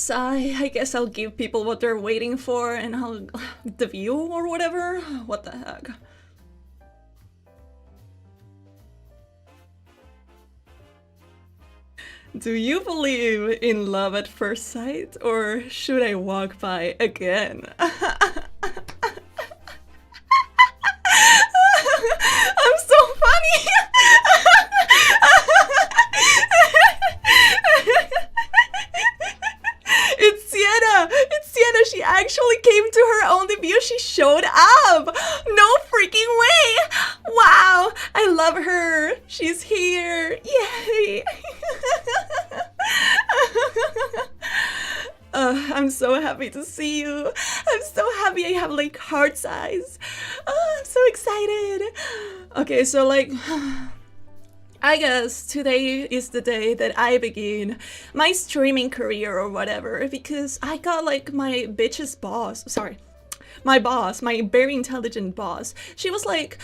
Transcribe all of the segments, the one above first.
guess I'll give people what they're waiting for, and I'll the view or whatever. What the heck? Do you believe in love at first sight, or should I walk by again? I'm so funny! It's Siena! It's Siena! She actually came to her own debut! She showed up! No freaking way! Wow! I love her! She's here! Yay! I'm so happy to see you. I'm so happy I have like heart's eyes. Oh, I'm so excited. Okay, so like, I guess today is the day that I begin my streaming career or whatever, because I got like my bitch's boss, sorry, my boss, my very intelligent boss. She was like,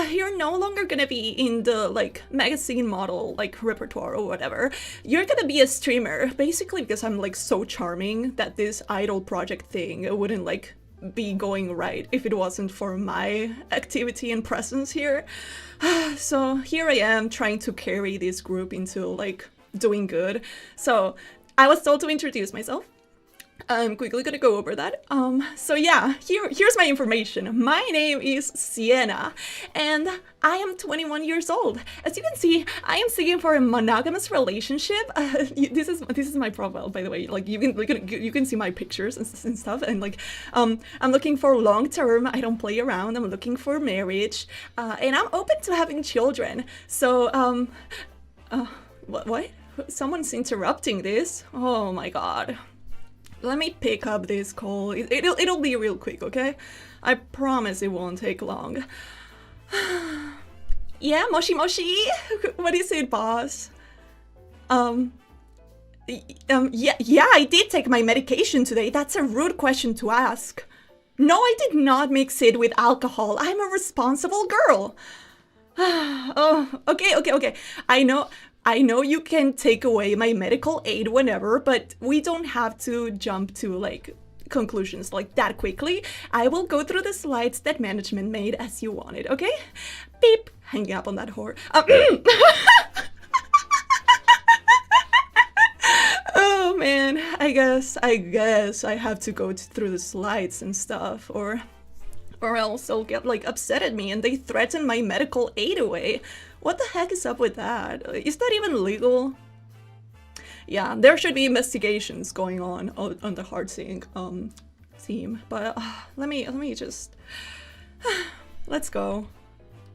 you're no longer gonna be in the like magazine model like repertoire or whatever. You're gonna be a streamer, basically because I'm like so charming that this idol project thing wouldn't like be going right if it wasn't for my activity and presence here. So here I am trying to carry this group into like doing good. So I was told to introduce myself. I'm quickly gonna go over that. So yeah, here's my information. My name is Siena, and I am 21 years old. As you can see, I am seeking for a monogamous relationship. This is my profile, by the way. Like you can see my pictures and stuff. And like, I'm looking for long term. I don't play around. I'm looking for marriage, and I'm open to having children. So what? Someone's interrupting this. Oh my god. Let me pick up this call. It'll be real quick, okay? I promise it won't take long. Yeah, moshi moshi? What is it, boss? Yeah, I did take my medication today. That's a rude question to ask. No, I did not mix it with alcohol. I'm a responsible girl. Oh, okay. I know you can take away my medical aid whenever, but we don't have to jump to like conclusions like that quickly. I will go through the slides that management made as you wanted, okay? Beep. Hanging up on that whore. Oh man, I guess I have to go through the slides and stuff, or else they'll get like upset at me and they threaten my medical aid away. What the heck is up with that? Is that even legal? Yeah, there should be investigations going on the HeartSync team. But let me just let's go.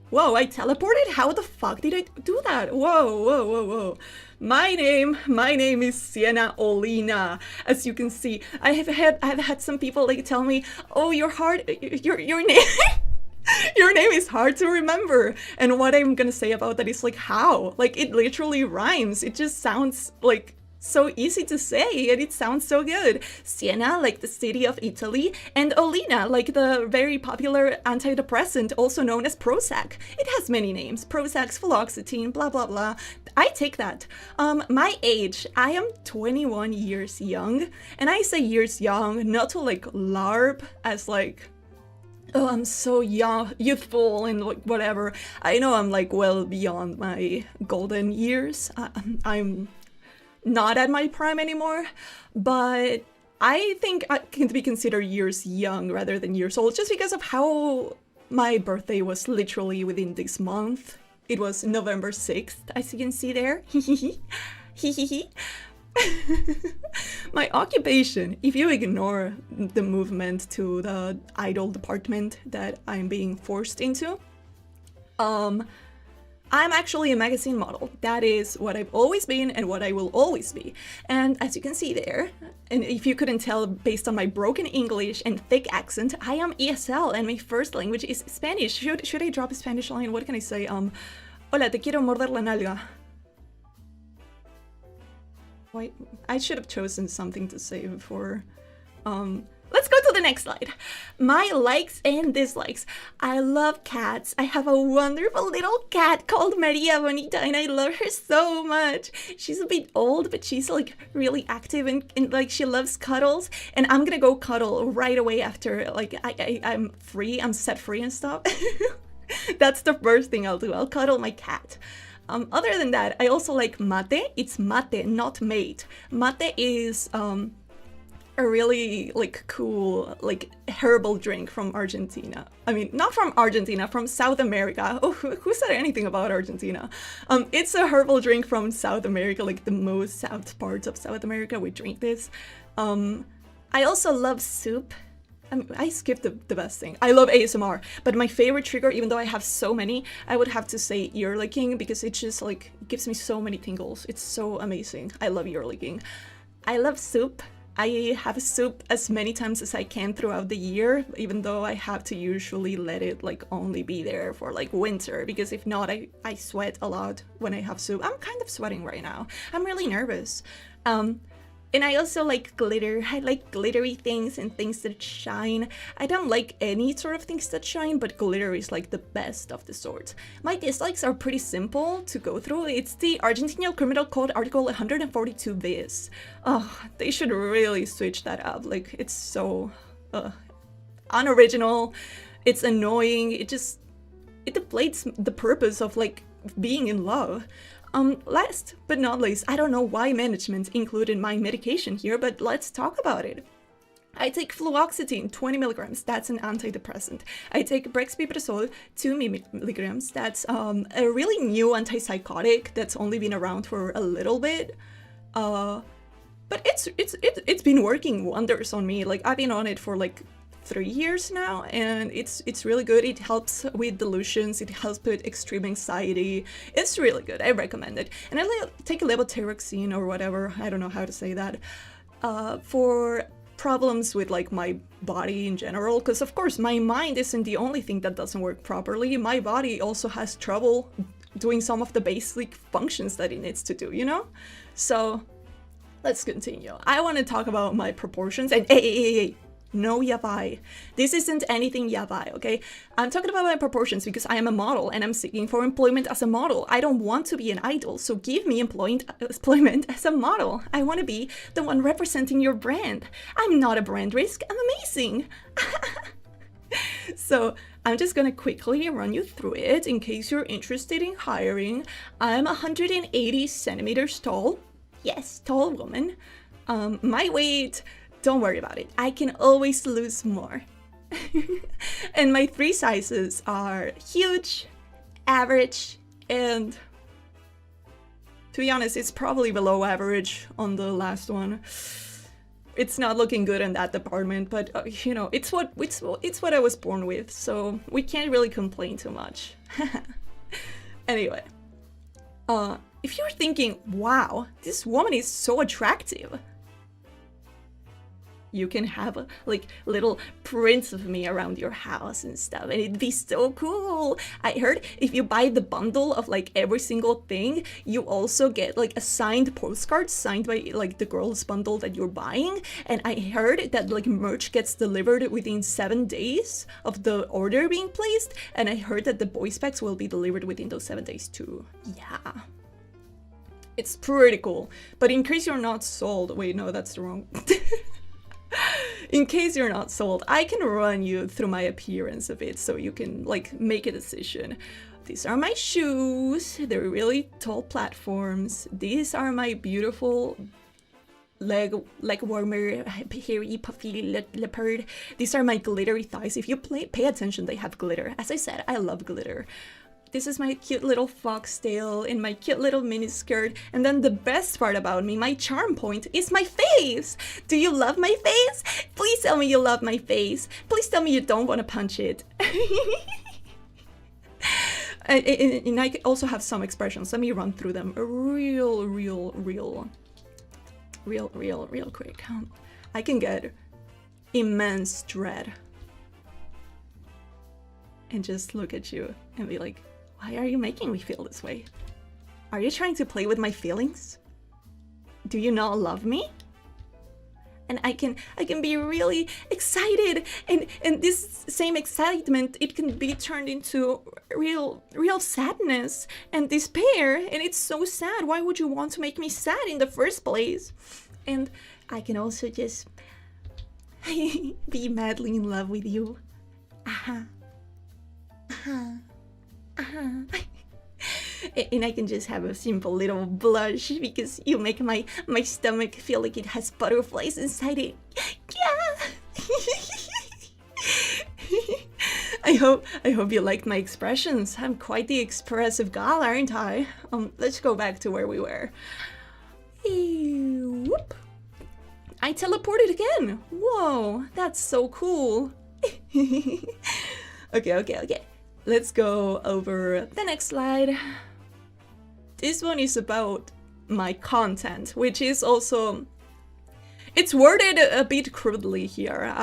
Whoa, I teleported? How the fuck did I do that? Whoa. My name is Siena Olena. As you can see, I've had some people like tell me, oh, your name your name is hard to remember. And what I'm gonna say about that is like, how? Like, it literally rhymes. It just sounds like so easy to say, and it sounds so good. Siena, like the city of Italy, and Olena, like the very popular antidepressant, also known as Prozac. It has many names: Prozac, fluoxetine, blah blah blah. I take that. My age, I am 21 years young, and I say years young not to like LARP as like, oh, I'm so young, youthful, and like whatever. I know I'm like well beyond my golden years. I'm not at my prime anymore, but I think I can be considered years young rather than years old, just because of how my birthday was literally within this month. It was November 6th, as you can see there. My occupation, if you ignore the movement to the idol department that I'm being forced into, I'm actually a magazine model. That is what I've always been and what I will always be. And as you can see there, and if you couldn't tell based on my broken English and thick accent, I am ESL and my first language is Spanish. Should I drop a Spanish line? What can I say? Hola, te quiero morder la nalga. Wait, I should have chosen something to say before. Let's go to the next slide. My likes and dislikes. I love cats. I have a wonderful little cat called Maria Bonita, and I love her so much. She's a bit old, but she's like really active and like she loves cuddles. And I'm gonna go cuddle right away after like I'm free. I'm set free and stuff. That's the first thing I'll do. I'll cuddle my cat. Other than that, I also like mate. It's mate, not mate. Mate is a really like cool like herbal drink from Argentina. I mean, not from Argentina, from South America. Oh, who said anything about Argentina? It's a herbal drink from South America, like the most south parts of South America. We drink this. I also love soup. I skipped the best thing. I love ASMR, but my favorite trigger, even though I have so many, I would have to say ear licking because it just like gives me so many tingles. It's so amazing. I love ear licking. I love soup. I have soup as many times as I can throughout the year, even though I have to usually let it like only be there for like winter, because if not, I sweat a lot when I have soup. I'm kind of sweating right now. I'm really nervous. And I also like glitter. I like glittery things and things that shine. I don't like any sort of things that shine, but glitter is like the best of the sort. My dislikes are pretty simple to go through. It's the Argentinian Criminal Code Article 142 bis. Oh, they should really switch that up. Like, it's so unoriginal. It's annoying. It deflates the purpose of like being in love. Last but not least, I don't know why management included my medication here, but let's talk about it. I take fluoxetine, 20 milligrams, that's an antidepressant. I take brexpiprazole, 2 milligrams, that's a really new antipsychotic that's only been around for a little bit. But it's been working wonders on me. Like, I've been on it for like 3 years now, and it's really good. It helps with delusions, it helps with extreme anxiety. It's really good. I recommend it. And I take a levothyroxine or whatever, I don't know how to say that, for problems with like my body in general, because of course my mind isn't the only thing that doesn't work properly. My body also has trouble doing some of the basic functions that it needs to do, you know? So let's continue. I want to talk about my proportions, and hey, no yabai. This isn't anything yabai, okay? I'm talking about my proportions because I am a model and I'm seeking for employment as a model. I don't want to be an idol, so give me employment as a model. I want to be the one representing your brand. I'm not a brand risk, I'm amazing. So I'm just gonna quickly run you through it in case you're interested in hiring. I'm 180 centimeters tall. Yes, tall woman. My weight, don't worry about it. I can always lose more. And my 3 sizes are huge, average, and to be honest, it's probably below average on the last one. It's not looking good in that department, but you know, it's what I was born with, so we can't really complain too much. Anyway, if you're thinking, wow, this woman is so attractive, you can have like little prints of me around your house and stuff, and it'd be so cool. I heard if you buy the bundle of like every single thing, you also get like a signed postcard signed by like the girls bundle that you're buying. And I heard that like merch gets delivered within 7 days of the order being placed, and I heard that the boy specs will be delivered within those 7 days too. Yeah, it's pretty cool. But in case you're not sold, wait, no, that's the wrong. In case you're not sold, I can run you through my appearance a bit so you can like make a decision. These are my shoes. They're really tall platforms. These are my beautiful leg warmer, hairy, puffy leopard. These are my glittery thighs. If you pay attention, they have glitter. As I said, I love glitter. This is my cute little foxtail in my cute little mini skirt. And then the best part about me, my charm point, is my face. Do you love my face? Please tell me you love my face. Please tell me you don't want to punch it. And I also have some expressions. Let me run through them real quick. I can get immense dread and just look at you and be like, why are you making me feel this way? Are you trying to play with my feelings? Do you not love me? and I can be really excited, and this same excitement, it can be turned into real sadness and despair, and it's so sad. Why would you want to make me sad in the first place? And I can also just be madly in love with you. And I can just have a simple little blush because you make my stomach feel like it has butterflies inside it. Yeah. I hope you liked my expressions. I'm quite the expressive gal, aren't I? Let's go back to where we were. Whoop. I teleported again. Whoa, that's so cool. Okay. Let's go over the next slide. This one is about my content, which is also, it's worded a bit crudely here.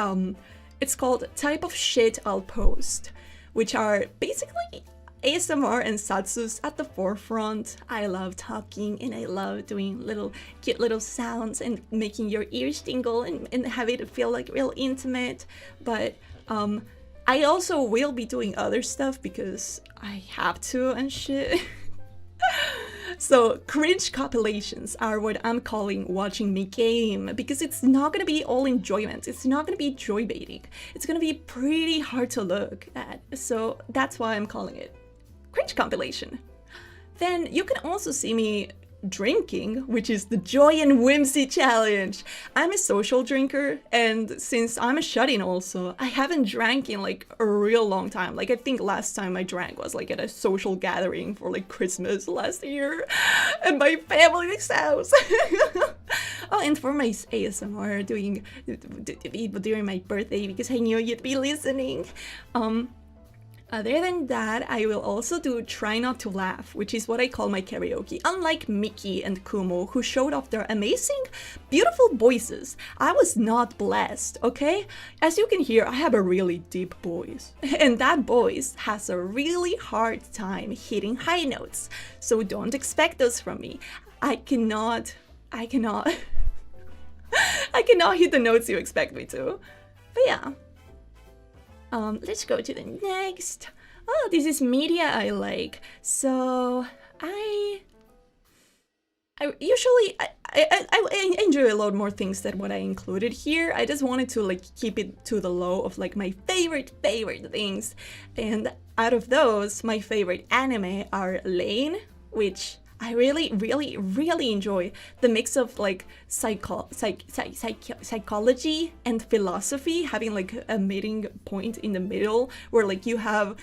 It's called Type of Shit I'll Post, which are basically ASMR and satsus at the forefront. I love talking and I love doing cute little sounds and making your ears tingle and have it feel like real intimate. But I also will be doing other stuff because I have to and shit. So cringe compilations are what I'm calling watching me game, because it's not gonna be all enjoyment. It's not gonna be joy baiting. It's gonna be pretty hard to look at. So that's why I'm calling it cringe compilation. Then you can also see me drinking, which is the Joy and Whimsy Challenge. I'm a social drinker, and since I'm a shut-in also, I haven't drank in like a real long time. Like I think last time I drank was like at a social gathering for like Christmas last year at my family's house. Oh, and for my ASMR during my birthday, because I knew you'd be listening. Other than that, I will also do Try Not to Laugh, which is what I call my karaoke. Unlike Miki and Kumu, who showed off their amazing, beautiful voices, I was not blessed, okay? As you can hear, I have a really deep voice. And that voice has a really hard time hitting high notes. So don't expect those from me. I cannot I cannot hit the notes you expect me to. But yeah. Let's go to the next. Oh, this is media I like. So I usually enjoy a lot more things than what I included here. I just wanted to like keep it to the low of like my favorite things. And out of those, my favorite anime are Lane, which I really enjoy the mix of like psychology and philosophy, having like a meeting point in the middle where like you have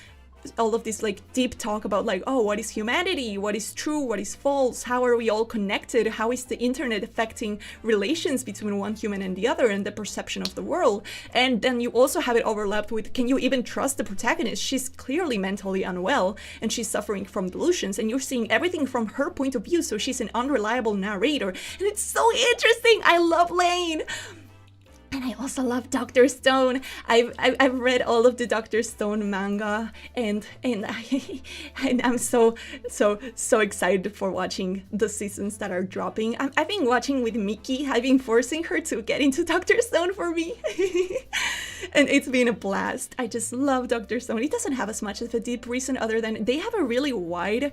all of this like deep talk about like, oh, what is humanity, what is true, what is false, how are we all connected, how is the internet affecting relations between one human and the other and the perception of the world. And then you also have it overlapped with, can you even trust the protagonist? She's clearly mentally unwell and she's suffering from delusions, and you're seeing everything from her point of view, so she's an unreliable narrator, and it's so interesting. I love Lane. And I also love Dr. Stone. I've read all of the Dr. Stone manga, and I'm so excited for watching the seasons that are dropping. I've been watching with Miki. I've been forcing her to get into Dr. Stone for me. And it's been a blast. I just love Dr. Stone. It doesn't have as much of a deep reason other than they have a really wide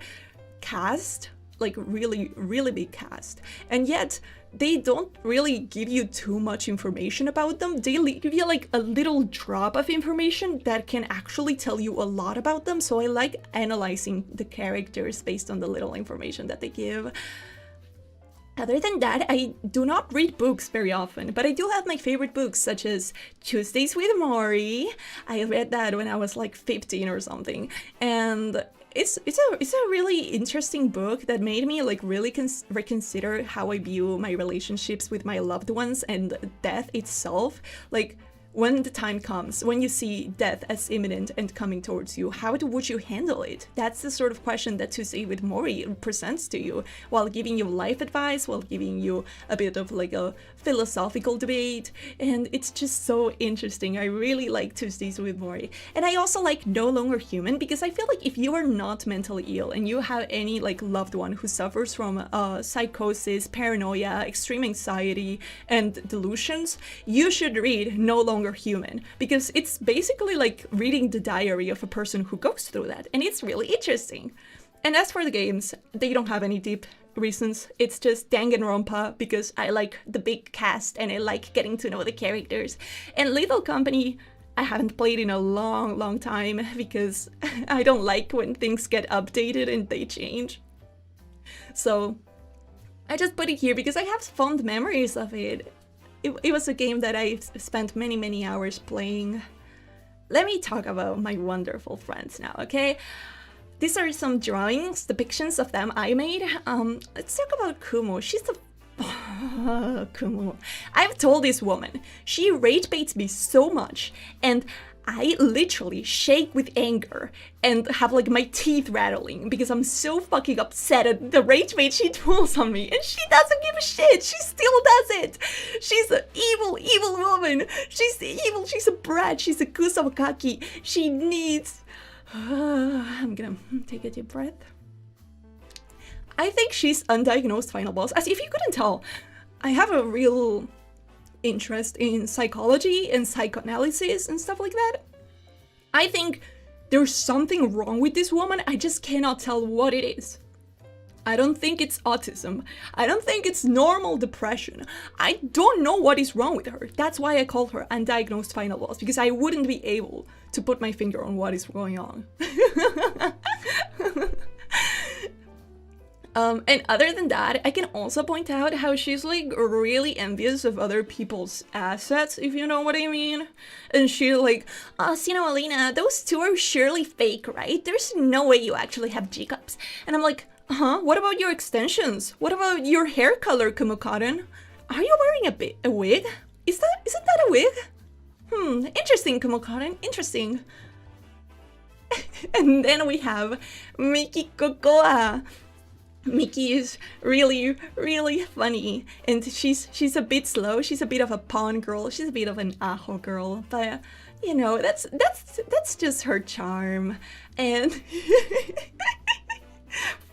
cast, like really big cast, and yet they don't really give you too much information about them. They give you like a little drop of information that can actually tell you a lot about them. So I like analyzing the characters based on the little information that they give. Other than that, I do not read books very often, but I do have my favorite books, such as Tuesdays with Mori. I read that when I was like 15 or something, and it's a really interesting book that made me like really reconsider how I view my relationships with my loved ones and death itself. Like, when the time comes, when you see death as imminent and coming towards you, how would you handle it? That's the sort of question that To Say with Mori presents to you, while giving you life advice, while giving you a bit of like a philosophical debate, and it's just so interesting. I really like To Say with Mori. And I also like No Longer Human, because I feel like if you are not mentally ill and you have any like loved one who suffers from psychosis, paranoia, extreme anxiety, and delusions, you should read No Longer Human, because it's basically like reading the diary of a person who goes through that, and it's really interesting. And as for the games, they don't have any deep reasons. It's just Danganronpa because I like the big cast and I like getting to know the characters. And Lethal Company, I haven't played in a long time because I don't like when things get updated and they change. So I just put it here because I have fond memories of it. It was a game that I spent many hours playing. Let me talk about my wonderful friends now, okay? These are some drawings, depictions of them I made. Let's talk about Kumu. She's a... Kumu. I've told this woman, she rage baits me so much, and I literally shake with anger and have like my teeth rattling because I'm so fucking upset at the rage bait she pulls on me, and she doesn't give a shit. She still does it. She's an evil woman. She's evil. She's a brat. She's a kusabakaki. She needs... I'm gonna take a deep breath. I think she's undiagnosed final boss. As if you couldn't tell, I have a real interest in psychology and psychoanalysis and stuff like that. I think there's something wrong with this woman. I just cannot tell what it is. I don't think it's autism. I don't think it's normal depression. I don't know what is wrong with her. That's why I call her undiagnosed final boss, because I wouldn't be able to put my finger on what is going on. And other than that, I can also point out how she's like really envious of other people's assets, if you know what I mean. And she's like, Siena, Olena, those two are surely fake, right? There's no way you actually have G-cups. And I'm like, what about your extensions? What about your hair color, Kumu Cotton? Are you wearing a wig? Isn't that a wig? Interesting, Kumu Cotton, interesting. And then we have Miki Kokoa. Miki is really funny, and she's a bit slow. She's a bit of a pawn girl. She's a bit of an aho girl, but you know, that's just her charm. And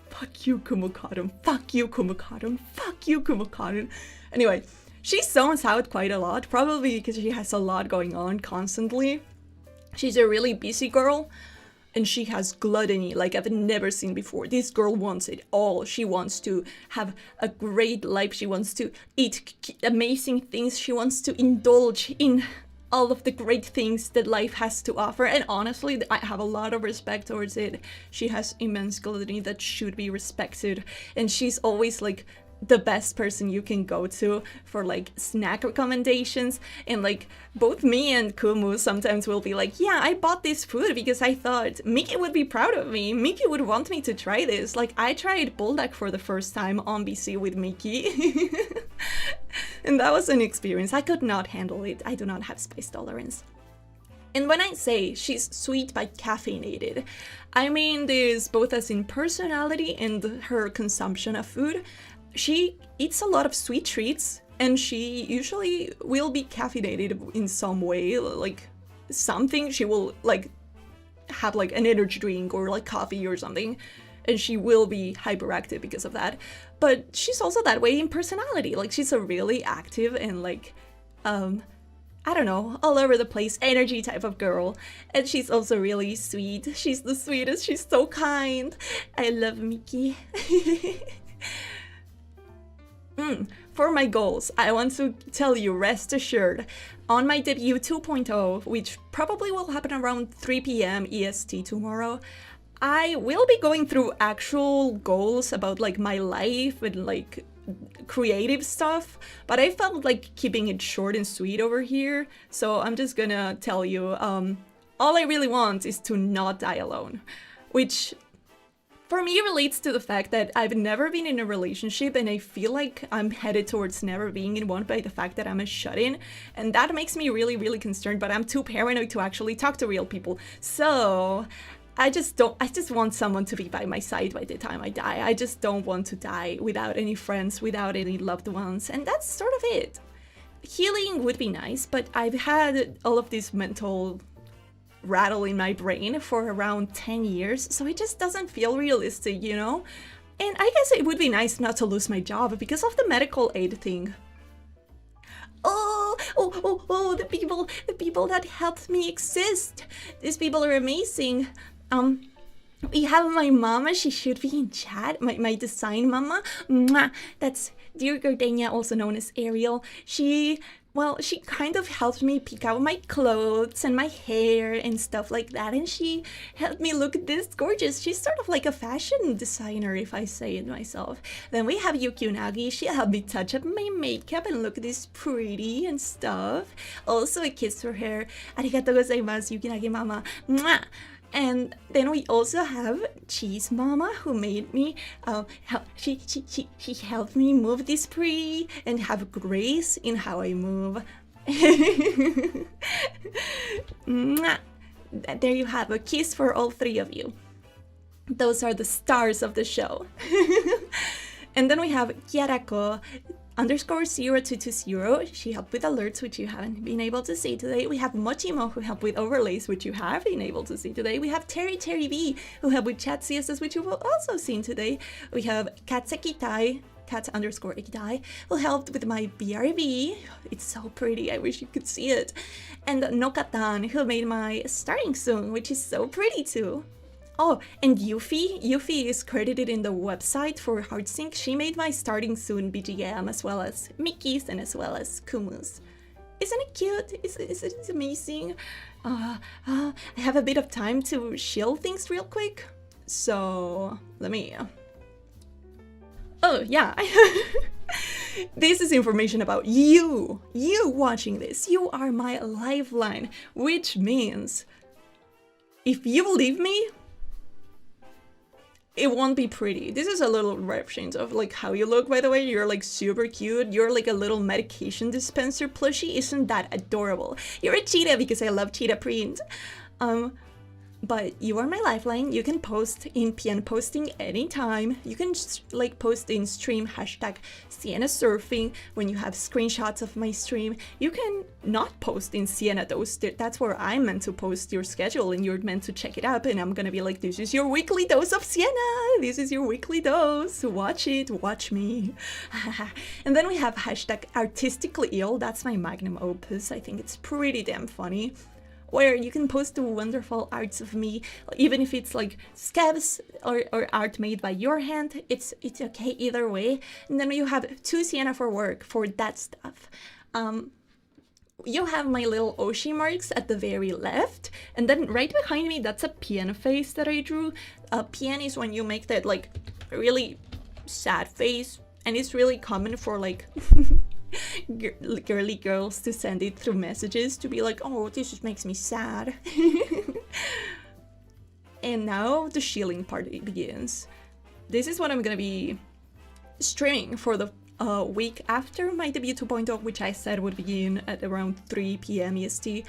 fuck you, Kumu Cotton. Fuck you, Kumu Cotton. Fuck you, Kumu Cotton. Anyway, she zones out quite a lot, probably because she has a lot going on constantly. She's a really busy girl. And she has gluttony like I've never seen before. This girl wants it all. She wants to have a great life. She wants to eat amazing things. She wants to indulge in all of the great things that life has to offer. And honestly, I have a lot of respect towards it. She has immense gluttony that should be respected. And she's always like the best person you can go to for like snack recommendations. And like both me and Kumu sometimes will be like, yeah, I bought this food because I thought Miki would be proud of me. Miki would want me to try this. Like I tried buldak for the first time on BC with Miki. And that was an experience. I could not handle it. I do not have spice tolerance. And when I say she's sweet but caffeinated, I mean this both as in personality and her consumption of food. She eats a lot of sweet treats, and she usually will be caffeinated in some way, like something. She will like have like an energy drink or like coffee or something, and she will be hyperactive because of that. But she's also that way in personality. Like she's a really active and like, I don't know, all over the place energy type of girl. And she's also really sweet. She's the sweetest. She's so kind. I love Miki. For my goals, I want to tell you, rest assured, on my debut 2.0, which probably will happen around 3 p.m. EST tomorrow, I will be going through actual goals about like my life and like creative stuff, but I felt like keeping it short and sweet over here, so I'm just gonna tell you, all I really want is to not die alone, which For me, it relates to the fact that I've never been in a relationship, and I feel like I'm headed towards never being in one by the fact that I'm a shut-in, and that makes me really, really concerned, but I'm too paranoid to actually talk to real people. So I just want someone to be by my side by the time I die. I just don't want to die without any friends, without any loved ones, and that's sort of it. Healing would be nice, but I've had all of this mental rattle in my brain for around 10 years, so it just doesn't feel realistic, you know? And I guess it would be nice not to lose my job because of the medical aid thing. Oh, the people that helped me exist. These people are amazing. We have my mama, she should be in chat, my design mama. Mwah. That's Dear Gardenia, also known as Ariel. She kind of helped me pick out my clothes and my hair and stuff like that, and she helped me look this gorgeous. She's sort of like a fashion designer, if I say it myself. Then we have Yuki Unagi. She helped me touch up my makeup and look this pretty and stuff. Also a kiss for her. Arigatou gozaimasu, Yuki Unagi mama. Mwah. And then we also have Cheese Mama, who made me, she helped me move this pretty and have grace in how I move. There you have a kiss for all three of you. Those are the stars of the show. And then we have Kyarako _0220. She helped with alerts, which you haven't been able to see today. We have Mochimo, who helped with overlays, which you have been able to see today. We have Terry B, who helped with chat CSS, which you've also seen today. We have Katsekitai, cat_ikitai, who helped with my BRB. It's so pretty, I wish you could see it. And Nokatan, who made my starting soon, which is so pretty too. Oh, and Yuffie is credited in the website for HeartSync. She made my starting soon BGM, as well as Miki's and as well as Kumu's. Isn't it cute? Is it amazing? I have a bit of time to shill things real quick. So, let me... Oh, yeah. This is information about you. You watching this. You are my lifeline. Which means, if you leave me, it won't be pretty. This is a little reference of like how you look, by the way. You're like super cute. You're like a little medication dispenser plushie. Isn't that adorable? You're a cheetah because I love cheetah print. But you are my lifeline. You can post in PN posting anytime. You can like post in stream #Siena surfing when you have screenshots of my stream. You can not post in Siena dose. That's where I'm meant to post your schedule and you're meant to check it up, and I'm gonna be like, this is your weekly dose of Siena. This is your weekly dose. Watch it, watch me. And then we have #artistically ill. That's my magnum opus. I think it's pretty damn funny, where you can post the wonderful arts of me, even if it's like scabs or art made by your hand. It's okay either way. And then you have 2 Siena for work for that stuff. You have my little Oshi marks at the very left, and then right behind me, that's a PN face that I drew. PN is when you make that like really sad face, and it's really common for like girly girls to send it through messages to be like, oh, this just makes me sad. And now the shilling part begins. This is what I'm gonna be streaming for the week after my debut 2.0, which I said would begin at around 3 p.m. EST.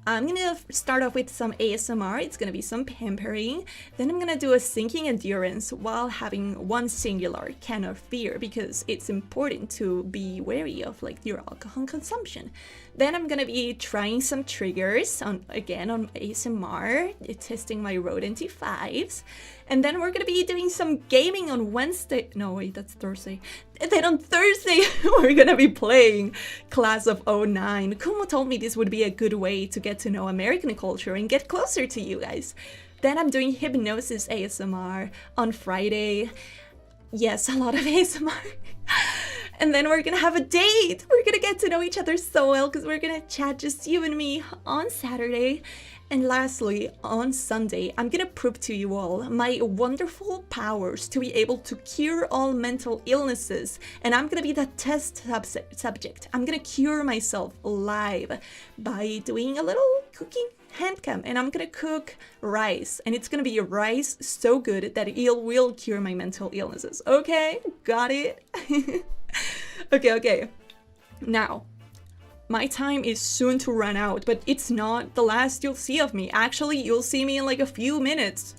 I'm gonna start off with some ASMR. It's gonna be some pampering. Then I'm gonna do a sinking endurance while having one singular can of beer, because it's important to be wary of like your alcohol consumption. Then I'm gonna be trying some triggers on ASMR, testing my Rode NT5s. And then we're gonna be doing some gaming on Wednesday. No, wait, that's Thursday. And then on Thursday, we're gonna be playing Class of '09. Kumu told me this would be a good way to get to know American culture and get closer to you guys. Then I'm doing hypnosis ASMR on Friday. Yes, a lot of ASMR. And then we're gonna have a date. We're gonna get to know each other so well because we're gonna chat, just you and me, on Saturday. And lastly, on Sunday, I'm gonna prove to you all my wonderful powers to be able to cure all mental illnesses. And I'm gonna be the test subject. I'm gonna cure myself live by doing a little cooking hand cam, and I'm gonna cook rice, and it's gonna be a rice so good that it will cure my mental illnesses. Okay, got it? Okay. Now, my time is soon to run out, but it's not the last you'll see of me. Actually, you'll see me in like a few minutes.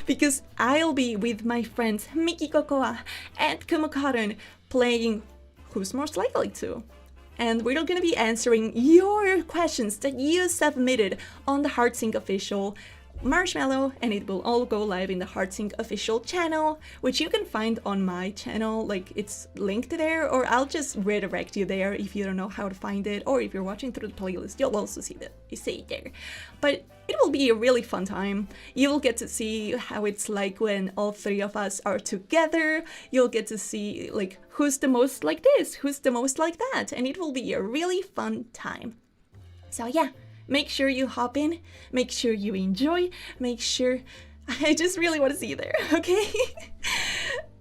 Because I'll be with my friends Miki Kokoa and Kumu Cotton playing Who's Most Likely To. And we're gonna be answering your questions that you submitted on the HeartSync official Marshmallow, and it will all go live in the HeartSync official channel, which you can find on my channel, like it's linked there, or I'll just redirect you there if you don't know how to find it, or if you're watching through the playlist, you'll also see it there. But it will be a really fun time. You will get to see how it's like when all three of us are together. You'll get to see like who's the most like this, who's the most like that, and it will be a really fun time. So yeah, make sure you hop in, make sure you enjoy, make sure... I just really want to see you there, okay?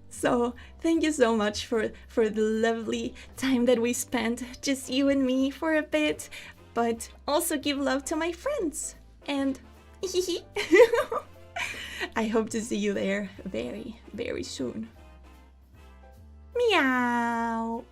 So thank you so much for the lovely time that we spent, just you and me for a bit, but also give love to my friends. And I hope to see you there very, very soon. Meow.